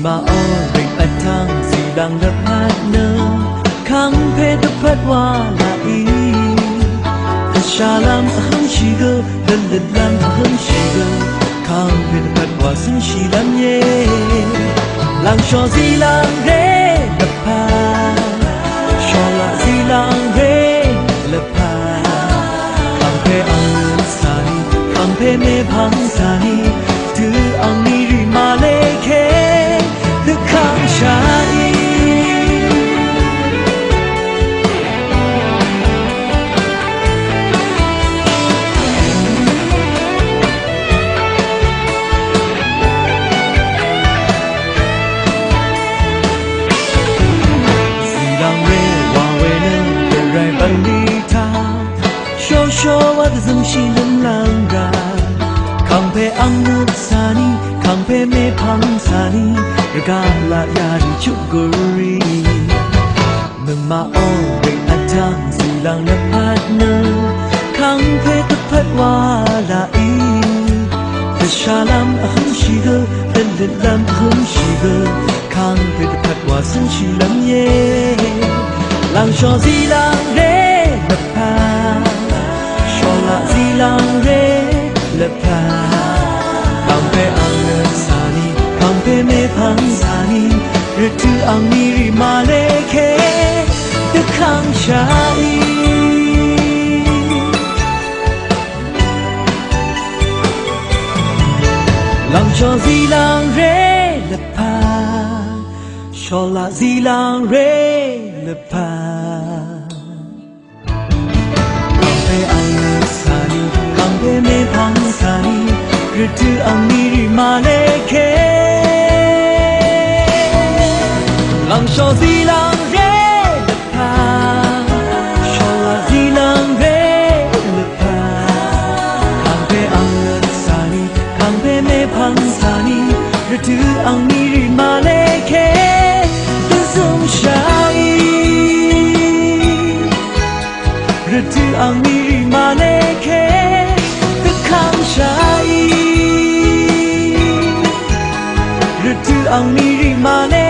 มาโอริงอัดทางสีดังดับพัดเนอขังเพดพัดว่าละอีแต่ชาลามหังชีเกอเดินเดินลามหังชีเกอขังเพดพัดว่าสิงชีลามเย่หลังชอสีหลังเรดับพัดชอละสีหลังเรดับพัดขังเพอังเงินสานีขังเพเมพังสานีถืออังนี้ริมาเลเคดึกขังชาอี说我的真心能让人康佩昂努萨尼康佩梅庞萨尼日嘎拉亚里就个里能马欧为阿汤西朗的帕呢康佩的帕瓦拉伊的沙朗阿很西个的的朗很西个康佩的帕瓦生西朗耶朗说西朗嘞的帕สีลังเรเลพาคังเพอังเงินสานีคังเพเมพังสานีฤดูอังนีริมาเลเคตึกขังชาอีลังชอสีลังเรเลพาชอลาสีลังเรเลพาမေဖန်စာနီရတူအောင်မီရီမာလေခေလမ်းလျှော်စီလမ်းရဲလက်ဖာလျှော်လာစီလမ်းရဲလက်ဖာခံပေအောင်ရစာနီခံပေမေဖန်စာနီရတူအောင်မီရီမာလေခေသဆုံးရှာဤရတူအောင်မီရီမာလေခေชาอีฤดูอังมีริมาเล